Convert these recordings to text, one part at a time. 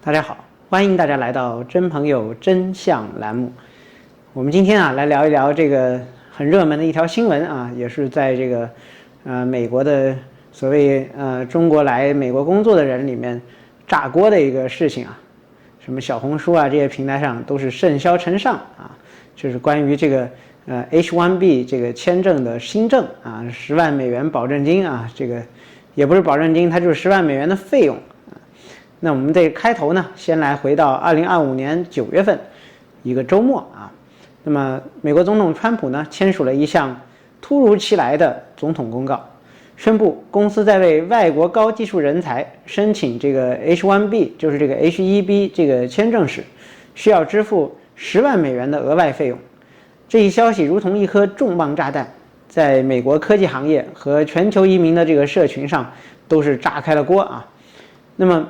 大家好，欢迎大家来到真朋友真相栏目。我们今天来聊一聊这个很热门的一条新闻也是在这个美国的所谓中国来美国工作的人里面炸锅的一个事情什么小红书这些平台上都是甚嚣尘上就是关于这个H1B 这个签证的新政10万美元保证金这个也不是保证金，它就是10万美元的费用。那我们这开头呢，先来回到2025年9月份一个周末那么美国总统川普呢签署了一项突如其来的总统公告，宣布公司在为外国高技术人才申请这个 H1B 就是这个 H1B 这个签证时，需要支付10万美元的额外费用。这一消息如同一颗重磅炸弹，在美国科技行业和全球移民的这个社群上都是炸开了锅那么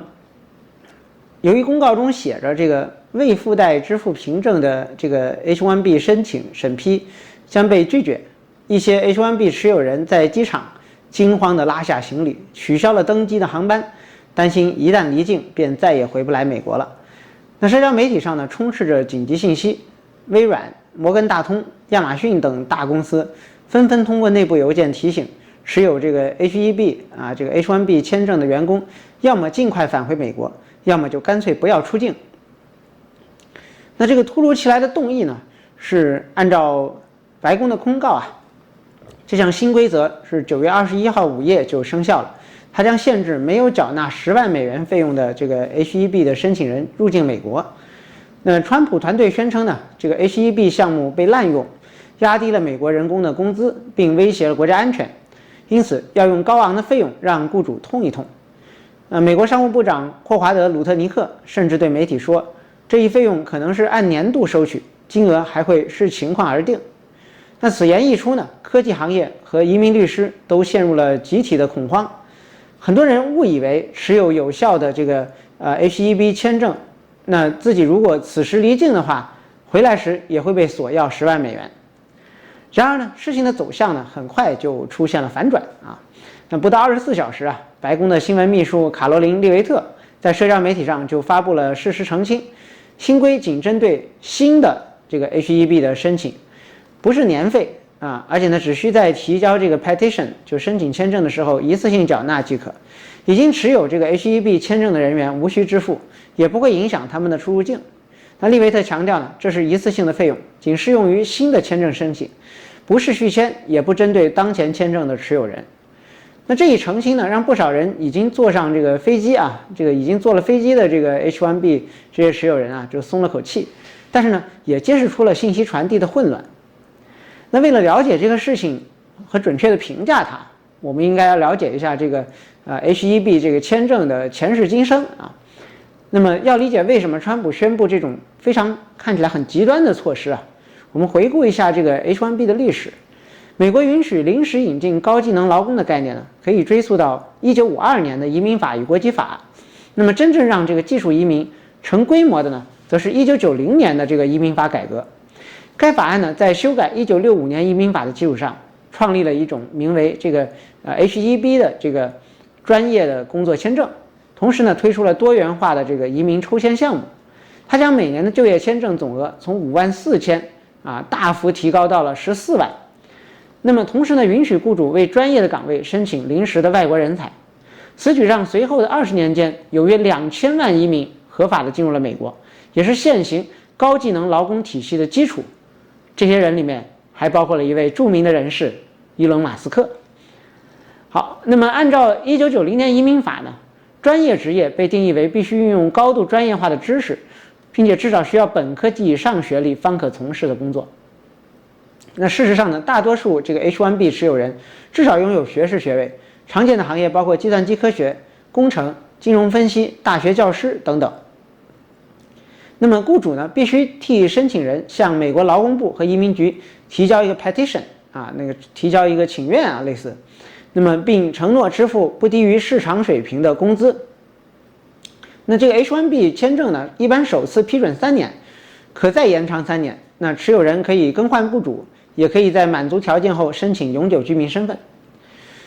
由于公告中写着这个未附带支付凭证的这个 H1B 申请审批将被拒绝，一些 H1B 持有人在机场惊慌地拉下行李，取消了登机的航班，担心一旦离境便再也回不来美国了。那社交媒体上呢充斥着紧急信息，微软、摩根大通、亚马逊等大公司纷纷通过内部邮件提醒持有这个 H1B 这个 H1B 签证的员工，要么尽快返回美国，要么就干脆不要出境。那这个突如其来的动议呢，是按照白宫的公告这项新规则是9月21号午夜就生效了，它将限制没有缴纳10万美元费用的这个 H1B 的申请人入境美国。那川普团队宣称呢，这个 H1B 项目被滥用，压低了美国人工的工资，并威胁了国家安全，因此要用高昂的费用让雇主痛一痛。美国商务部长霍华德·鲁特尼克甚至对媒体说，这一费用可能是按年度收取，金额还会视情况而定。那此言一出呢，科技行业和移民律师都陷入了集体的恐慌。很多人误以为持有有效的这个H1B 签证，那自己如果此时离境的话，回来时也会被索要10万美元。然而呢，事情的走向呢，很快就出现了反转那不到24小时白宫的新闻秘书卡罗琳·利维特在社交媒体上就发布了事实澄清，新规仅针对新的这个 H1B 的申请，不是年费而且呢，只需在提交这个 petition 就申请签证的时候一次性缴纳即可。已经持有这个 H1B 签证的人员无需支付，也不会影响他们的出入境。那利维特强调呢，这是一次性的费用，仅适用于新的签证申请，不是续签，也不针对当前签证的持有人。那这一澄清呢，让不少人已经坐上这个飞机这个已经坐了飞机的这个 H1B 这些持有人就松了口气，但是呢，也揭示出了信息传递的混乱。那为了了解这个事情和准确的评价它，我们应该要了解一下这个H1B 这个签证的前世今生那么要理解为什么川普宣布这种非常看起来很极端的措施我们回顾一下这个 H1B 的历史。美国允许临时引进高技能劳工的概念呢，可以追溯到1952年的移民法与国籍法。那么真正让这个技术移民成规模的呢，则是1990年的这个移民法改革。该法案呢，在修改1965年移民法的基础上，创立了一种名为这个H1B 的这个专业的工作签证，同时呢，推出了多元化的这个移民抽签项目。它将每年的就业签证总额从54000大幅提高到了14万。那么同时呢，允许雇主为专业的岗位申请临时的外国人才。此举让随后的20年间，有约2000万移民合法的进入了美国，也是现行高技能劳工体系的基础。这些人里面还包括了一位著名的人士伊隆·马斯克。好，那么按照1990年移民法呢，专业职业被定义为必须运用高度专业化的知识，并且至少需要本科及以上学历方可从事的工作。那事实上呢，大多数这个 H1B 持有人至少拥有学士学位，常见的行业包括计算机科学、工程、金融分析、大学教师等等。那么雇主呢，必须替申请人向美国劳工部和移民局提交一个 petition 提交一个请愿类似，那么并承诺支付不低于市场水平的工资。那这个 H1B 签证呢，一般首次批准3年，可再延长3年。那持有人可以更换雇主，也可以在满足条件后申请永久居民身份。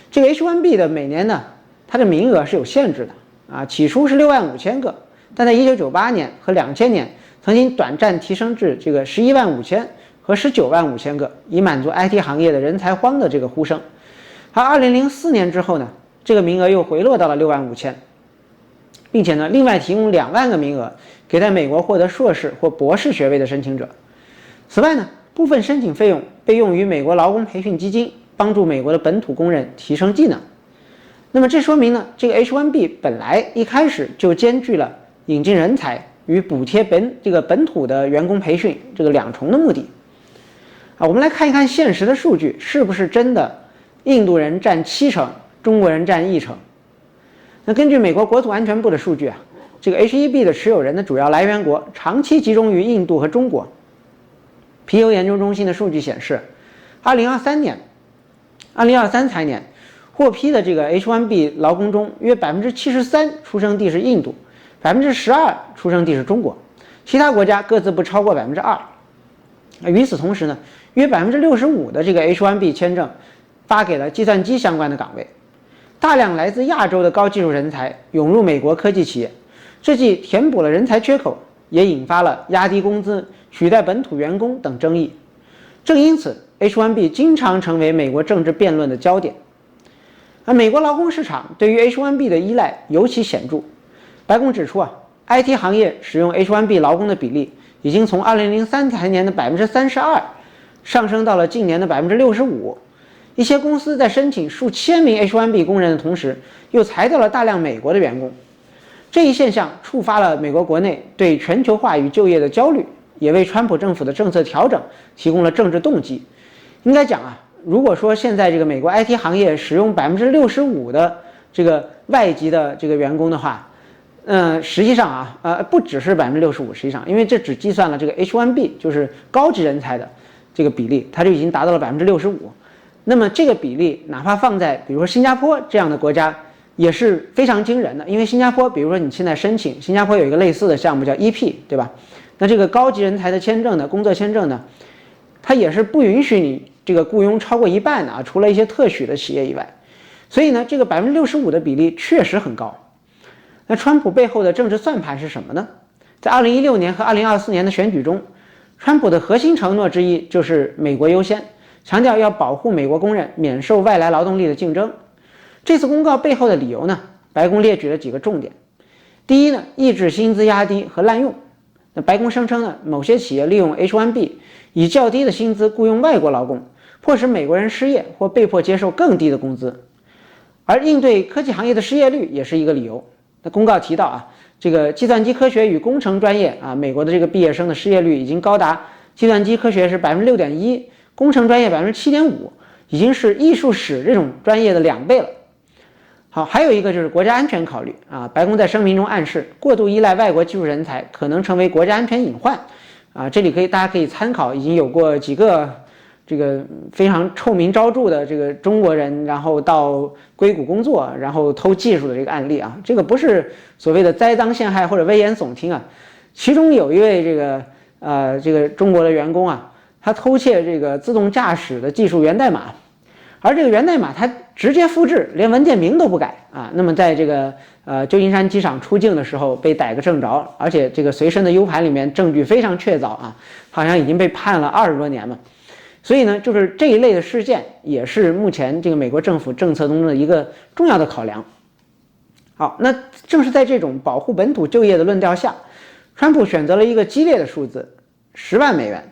这个 H1B 的每年呢，它的名额是有限制的起初是65000个，但在1998年和2000年曾经短暂提升至这个115000和195000个，以满足 IT 行业的人才荒的这个呼声。而2004年之后呢，这个名额又回落到了65000，并且呢，另外提供2万个名额给在美国获得硕士或博士学位的申请者。此外呢，部分申请费用被用于美国劳工培训基金，帮助美国的本土工人提升技能。那么这说明呢，这个 H1B 本来一开始就兼具了引进人才与补贴本土的员工培训这个2重的目的。我们来看一看现实的数据，是不是真的印度人占70%，中国人占1%？那根据美国国土安全部的数据啊，这个 H1B 的持有人的主要来源国长期集中于印度和中国。皮尤研究中心的数据显示，2023财年获批的这个 H1B 劳工中，约73%出生地是印度，12%出生地是中国，其他国家各自不超过2%。与此同时呢，约65%的这个 H1B 签证发给了计算机相关的岗位，大量来自亚洲的高技术人才涌入美国科技企业，这既填补了人才缺口，也引发了压低工资、取代本土员工等争议。正因此 H1B 经常成为美国政治辩论的焦点。而美国劳工市场对于 H1B 的依赖尤其显著。白宫指出IT 行业使用 H1B 劳工的比例已经从2003财年的32%上升到了近年的65%。一些公司在申请数千名 H1B 工人的同时，又裁掉了大量美国的员工。这一现象触发了美国国内对全球化与就业的焦虑，也为川普政府的政策调整提供了政治动机。应该讲如果说现在这个美国 IT 行业使用65%的这个外籍的这个员工的话，实际上不只是65%，实际上因为这只计算了这个 H1B 就是高级人才的这个比例，它就已经达到了65%。那么这个比例哪怕放在比如说新加坡这样的国家也是非常惊人的，因为新加坡比如说你现在申请，新加坡有一个类似的项目叫 EP， 对吧？那这个高级人才的签证呢，工作签证呢，它也是不允许你这个雇佣超过一半的除了一些特许的企业以外。所以呢，这个65%的比例确实很高。那川普背后的政治算盘是什么呢？在2016年和2024年的选举中，川普的核心承诺之一就是美国优先，强调要保护美国工人免受外来劳动力的竞争。这次公告背后的理由呢，白宫列举了几个重点。第一呢，抑制薪资压低和滥用。那白宫声称呢，某些企业利用 H1B 以较低的薪资雇佣外国劳工，迫使美国人失业或被迫接受更低的工资。而应对科技行业的失业率也是一个理由。那公告提到这个计算机科学与工程专业美国的这个毕业生的失业率已经高达，计算机科学是6.1%，工程专业7.5%，已经是艺术史这种专业的2倍了。好，还有一个就是国家安全考虑白宫在声明中暗示，过度依赖外国技术人才可能成为国家安全隐患这里大家可以参考，已经有过几个这个非常臭名昭著的这个中国人，然后到硅谷工作，然后偷技术的这个案例这个不是所谓的栽赃陷害或者危言耸听其中有一位这个中国的员工他偷窃这个自动驾驶的技术源代码，而这个源代码他直接复制，连文件名都不改那么在这个旧金山机场出境的时候被逮个正着，而且这个随身的 U 盘里面证据非常确凿好像已经被判了20多年了。所以呢，就是这一类的事件也是目前这个美国政府政策中的一个重要的考量。好，那正是在这种保护本土就业的论调下，川普选择了一个激烈的数字，10万美元，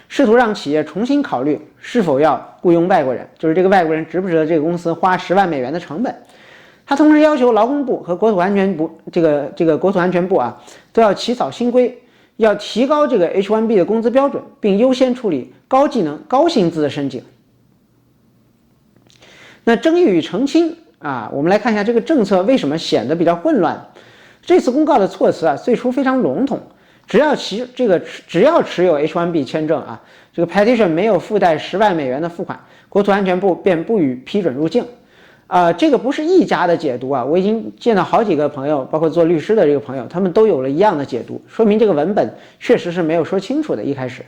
试图让企业重新考虑是否要雇佣外国人，就是这个外国人值不值得这个公司花10万美元的成本。他同时要求劳工部和国土安全部这个国土安全部都要起草新规，要提高这个 H1B 的工资标准，并优先处理高技能、高薪资的申请。那争议与澄清我们来看一下这个政策为什么显得比较混乱。这次公告的措辞最初非常笼统，只要持有 H1B 签证这个 petition 没有附带10万美元的付款，国土安全部便不予批准入境。这个不是一家的解读我已经见到好几个朋友，包括做律师的这个朋友，他们都有了一样的解读，说明这个文本确实是没有说清楚的一开始。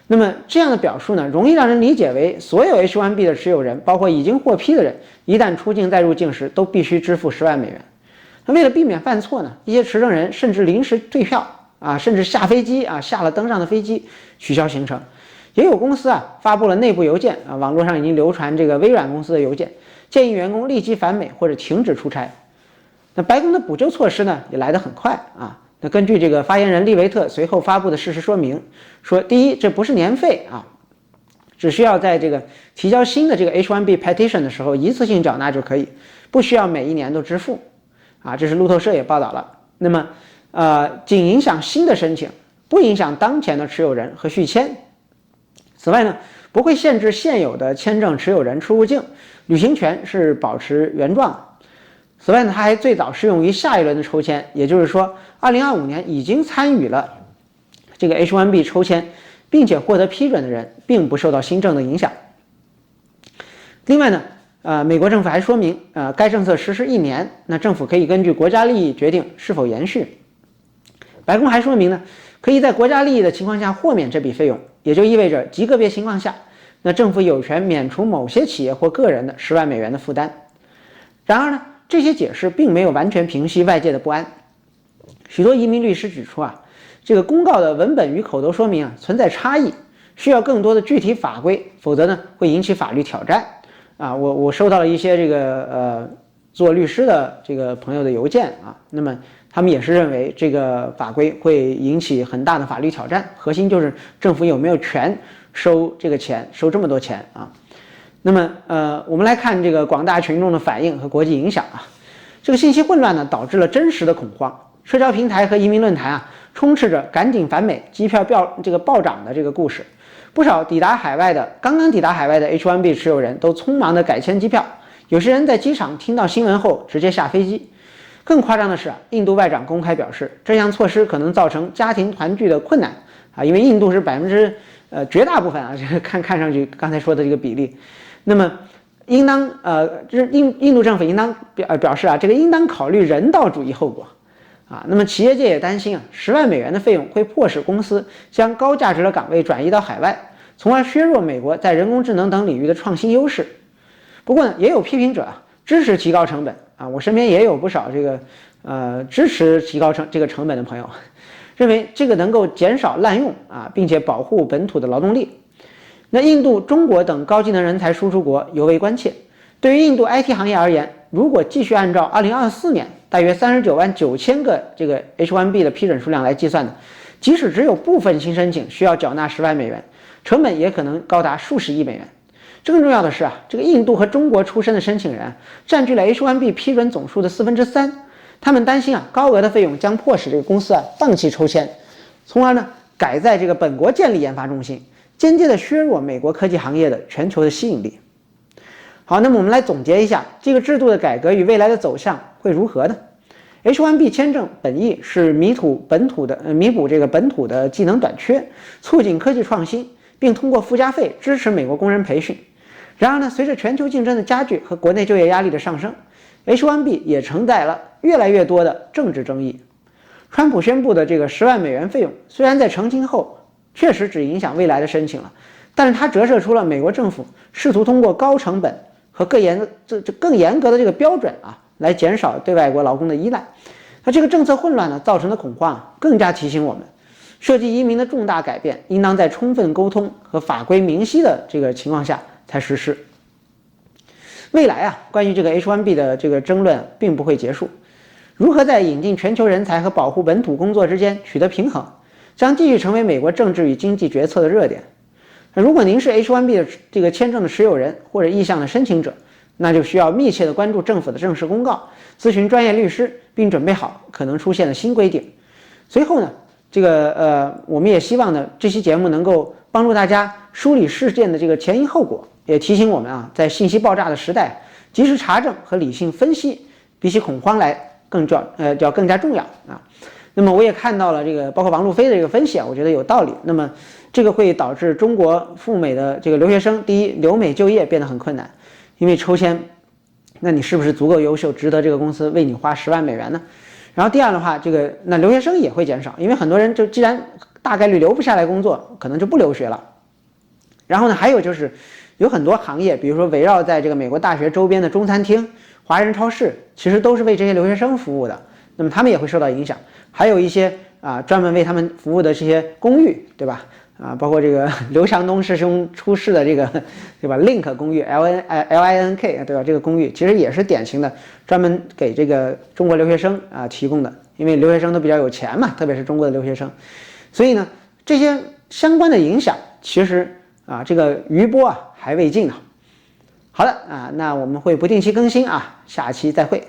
那么这样的表述呢，容易让人理解为所有 H1B 的持有人，包括已经获批的人，一旦出境再入境时都必须支付10万美元。那为了避免犯错呢，一些持证人甚至临时退票啊，甚至下飞机啊，下了登上的飞机取消行程。也有公司啊发布了内部邮件啊，网络上已经流传这个微软公司的邮件，建议员工立即返美或者停止出差。那白宫的补救措施呢也来得很快啊。那根据这个发言人利维特随后发布的事实说明说，第一，这不是年费啊，只需要在这个提交新的这个 H1B petition 的时候一次性缴纳就可以，不需要每一年都支付啊。这是路透社也报道了。那么仅影响新的申请，不影响当前的持有人和续签。此外呢，不会限制现有的签证持有人出入境，旅行权是保持原状。此外呢，它还最早适用于下一轮的抽签，也就是说2025年已经参与了这个 H1B 抽签并且获得批准的人，并不受到新政的影响。另外呢，美国政府还说明，该政策实施1年，那政府可以根据国家利益决定是否延续。白宫还说明呢，可以在国家利益的情况下豁免这笔费用，也就意味着极个别情况下，那政府有权免除某些企业或个人的10万美元的负担。然而呢，这些解释并没有完全平息外界的不安。许多移民律师指出啊，这个公告的文本与口头说明啊存在差异，需要更多的具体法规，否则呢会引起法律挑战。我收到了一些这个做律师的这个朋友的邮件啊，那么他们也是认为这个法规会引起很大的法律挑战，核心就是政府有没有权收这个钱，收这么多钱啊。那么我们来看这个广大群众的反应和国际影响啊。这个信息混乱呢，导致了真实的恐慌。社交平台和移民论坛啊，充斥着赶紧返美、机票暴涨的这个故事。不少刚刚抵达海外的 H1B 持有人都匆忙的改签机票，有些人在机场听到新闻后直接下飞机。更夸张的是，印度外长公开表示，这项措施可能造成家庭团聚的困难啊，因为印度是绝大部分啊，这个看上去刚才说的这个比例。那么印度政府应当表示啊，这个应当考虑人道主义后果啊。那么企业界也担心啊，10万美元的费用会迫使公司将高价值的岗位转移到海外，从而削弱美国在人工智能等领域的创新优势。不过呢，也有批评者啊支持提高成本啊，我身边也有不少这个支持提高这个成本的朋友，认为这个能够减少滥用啊，并且保护本土的劳动力。那印度、中国等高技能人才输出国尤为关切。对于印度 IT 行业而言，如果继续按照2024年大约39万9千个这个 H1B 的批准数量来计算呢，即使只有部分新申请需要缴纳10万美元，成本也可能高达数十亿美元。更重要的是啊，这个印度和中国出身的申请人占据了 H1B 批准总数的3/4，他们担心啊，高额的费用将迫使这个公司放弃抽签，从而呢改在这个本国建立研发中心，间接的削弱美国科技行业的全球的吸引力。好，那么我们来总结一下这个制度的改革与未来的走向会如何呢？ H1B 签证本意是弥补这个本土的技能短缺，促进科技创新，并通过附加费支持美国工人培训。然而呢，随着全球竞争的加剧和国内就业压力的上升， H1B 也承载了越来越多的政治争议。川普宣布的这个10万美元费用，虽然在澄清后确实只影响未来的申请了，但是它折射出了美国政府试图通过高成本和更严格的这个标准啊，来减少对外国劳工的依赖。那这个政策混乱呢造成的恐慌更加提醒我们，涉及移民的重大改变应当在充分沟通和法规明晰的这个情况下才实施。未来啊，关于这个 H1B 的这个争论并不会结束，如何在引进全球人才和保护本土工作之间取得平衡，将继续成为美国政治与经济决策的热点。如果您是 H1B 的这个签证的持有人或者意向的申请者，那就需要密切的关注政府的正式公告，咨询专业律师，并准备好可能出现的新规定。随后呢，我们也希望呢，这期节目能够帮助大家梳理事件的这个前因后果，也提醒我们啊，在信息爆炸的时代，及时查证和理性分析，比起恐慌来要更加重要啊。那么我也看到了这个包括王路飞的这个分析啊，我觉得有道理。那么这个会导致中国赴美的这个留学生，第一，留美就业变得很困难，因为抽签，那你是不是足够优秀，值得这个公司为你花10万美元呢？然后第二的话，那留学生也会减少，因为很多人就既然大概率留不下来工作，可能就不留学了。然后呢，还有就是有很多行业，比如说围绕在这个美国大学周边的中餐厅、华人超市，其实都是为这些留学生服务的，那么他们也会受到影响。还有一些专门为他们服务的这些公寓，对吧？包括这个刘强东师兄出世的这个，对吧 ？Link 公寓 LINK 对吧？这个公寓其实也是典型的专门给这个中国留学生提供的，因为留学生都比较有钱嘛，特别是中国的留学生，所以呢，这些相关的影响其实这个余波还未尽呢。好的那我们会不定期更新下期再会。